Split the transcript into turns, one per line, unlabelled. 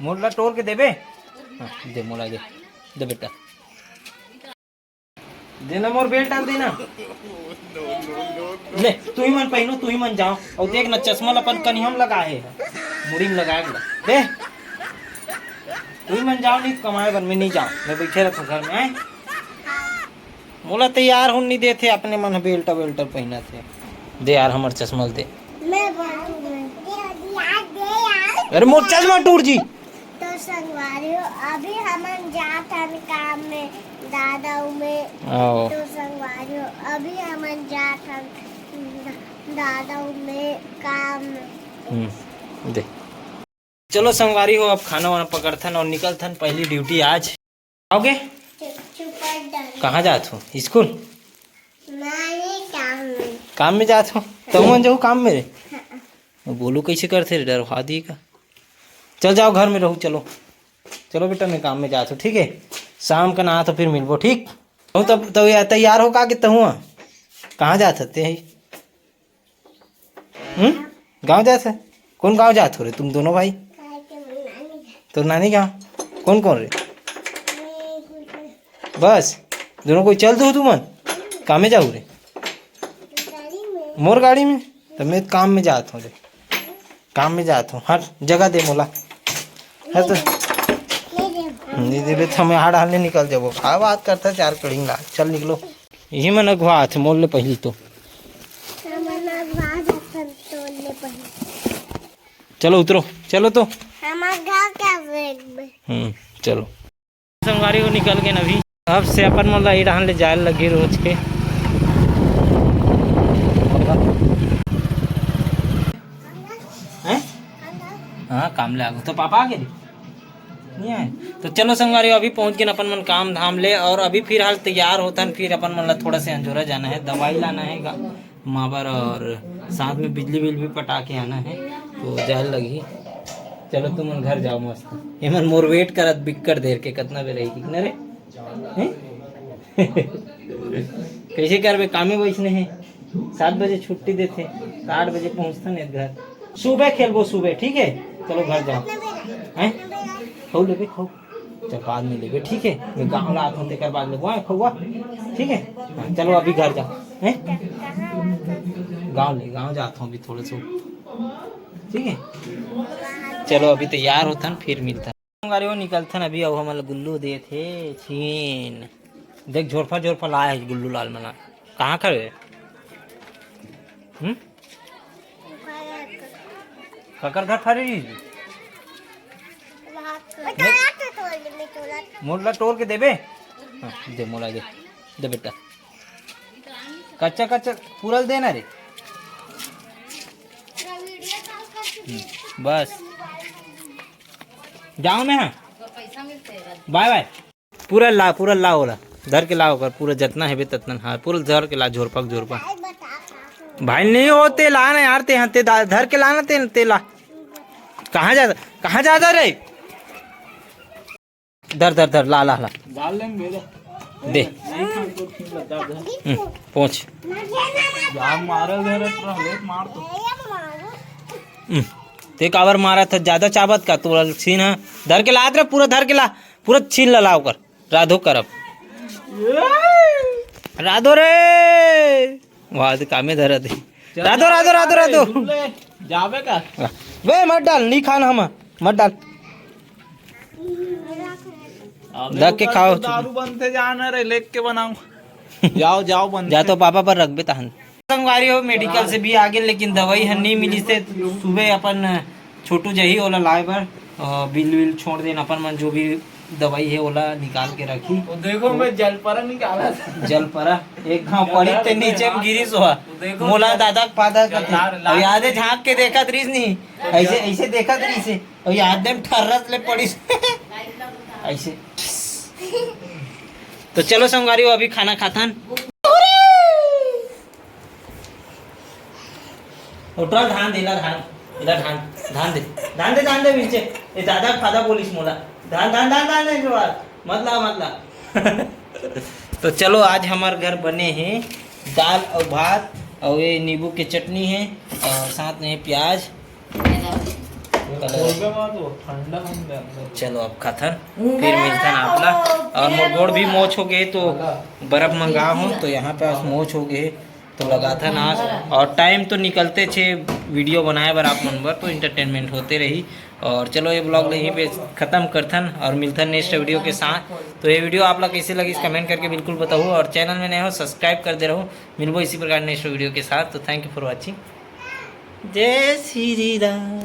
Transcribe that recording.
मोला तोड़ के देबे। हाँ, दे मोला दे दे बेटा देना मोर बेल्ट डाल देना। ले तू ही मन पहनो तू ही मन जाओ और देख ना चश्मा अपन कनियम लगाए है मुड़ी में लगाए दे तू ही मन जाओ नहीं कमाए बन में नहीं जाओ मैं बैठे रखो घर में आए मोला तैयार हो नहीं देते अपने मन बेल्ट बेल्ट पहना थे दे यार हमार चश्मा दे। अरे मोर चश्मा टूट जी
तो संगवारियों अभी हम जात हम काम में दादा में तो संगवारियों अभी हम जात हम दादा में काम में
दे। चलो संगवारी हो अब खाना वाना पकड़थन और निकलथन पहली ड्यूटी आज आओगे। कहाँ जात हो स्कूल काम में जात हो तो मन जाओ काम में रे बोलू कैसे करते डरवा दी का चल जाओ घर में रहो चलो चलो बेटा मैं काम में जाता हूँ ठीक है शाम का नहा तो फिर मिलबो ठीक हूँ तब तैयार हो का कितना हुआ कहाँ जाते हैं गाँव जाते कौन गाँव जाते हो रे तुम दोनों भाई तो नानी गाँव कौन कौन रे बस दोनों कोई चल दो तुम काम में जाओ रे मोर गाड़ी में तो मैं काम में जाता हूँ रे काम में जाता हूँ हर जगह दे मोला है तो नहीं दे तो हमें हाड़ हालने निकल जाबो खा बात करता चार कड़ींगा चल निकलो यही मन अगवा थे मोल ले पहली तो चलो उतरो चलो तो चलो संगवारी को निकल गए अभी अब से अपन मोला ई रहन ले जाए लगी रोज के हाँ काम ले आगो तो पापा आ गए नहीं आए तो चलो संगवारी अभी पहुंच गए अपन मन काम धाम ले और अभी फिर हाल तैयार होता है फिर अपन मन थोड़ा से अंजोरा जाना है दवाई लाना है मावर और साथ में बिजली बिल भी पटा के आना है तो जाए लगी। चलो तुम घर जाओ मस्त एमन मोर वेट करत बिक्कर देर के कितना भी रही कितना रे कैसे करबे कामे बैठने हैं 7 बजे छुट्टी देते 8 बजे पहुँचता नहीं घर सुबह खेलबो सुबह ठीक है चलो घर जाओ हैं खाओ लेबे खाओ चल बाद में लेबे ठीक है मैं गाँव ला आता हूँ तेकर बाद लेबो आए खाऊआ ठीक है हाँ, चलो अभी घर जाओ हैं गाँव जाता हूँ अभी थोड़े से ठीक है चलो अभी तैयार होता फिर मिलता गाड़ी निकलता अभी अब हमारे गुल्लू दे थे छीन देख झोरफा झोरफा लाया है गुल्लू लाल मना कहाँ खड़े ककर घर फरी मोला तोड़ के देबे। हाँ, दे मोला दे दे बेटा कच्चा कच्चा पूरल देना रे बस जाओ मैं हाँ बाय बाय पूरा ला होला धर के लाओ कर पूरा जितना है ततना हाँ पूरा धर के ला झोरपा भाई नहीं होते ला ना यार ते धर के लाना ते ला कहाँ जाता रे धर ला डाल दे पहुँच ते कावर मारा था ज्यादा चाबत का तू छीन है धर के ला रे पूरा धर के ला पूरा छीन लाओ कर राधो करब राधो रे वाद कामे धरा दे राधो
जावे का
वे मत डाल नहीं खाना हम मत डाल रख के खाओ
दारू बनते जाना रे लेक के बनाऊं जाओ बन
जा तो पापा पर रख बे तहन संगवारी हो मेडिकल से भी आ गए लेकिन दवाई है नहीं मिली से सुबह अपन छोटू जही ओला लाए बर बिल छोड़ देना अपन मन जो भी दवाई है ओला निकाल के रखी
देखो मैं जलपरा निकाला था
जलपरा एक घाव पड़ी ते नीचे में गिरी सोहा मोला दादा पादा और याद है झाँक के देखा तरीस नहीं ऐसे देखा तरीस से और याद में ठर्रस ले पड़ी ऐसे तो चलो संगवारी हो अभी खाना खाथन उठल धान दे धान दे नीचे ये दादा फादा बोलिस मोला धान दे मतलब तो चलो आज हमारे घर बने हैं दाल और भात और ये नींबू की चटनी है और साथ में प्याज चलो अब खतन फिर मिलता आपला। और मोर गोड़ भी मोच हो गए तो बर्फ मंगा हूँ तो यहाँ पे मोच हो गए तो लगा था नाश। और टाइम तो निकलते छे वीडियो बनाए बर आप मन बर तो इंटरटेनमेंट होते रही। और चलो ये ब्लॉग यहीं पे ख़त्म करथन और मिलथन नेक्स्ट वीडियो के साथ। तो ये वीडियो आप लोग कैसे लगी कमेंट करके बिल्कुल बताओ और चैनल में नए हो सब्सक्राइब कर दे रहो। मिलबो इसी प्रकार नेक्स्ट वीडियो के साथ। तो थैंक यू फॉर वॉचिंग। जय श्री राम।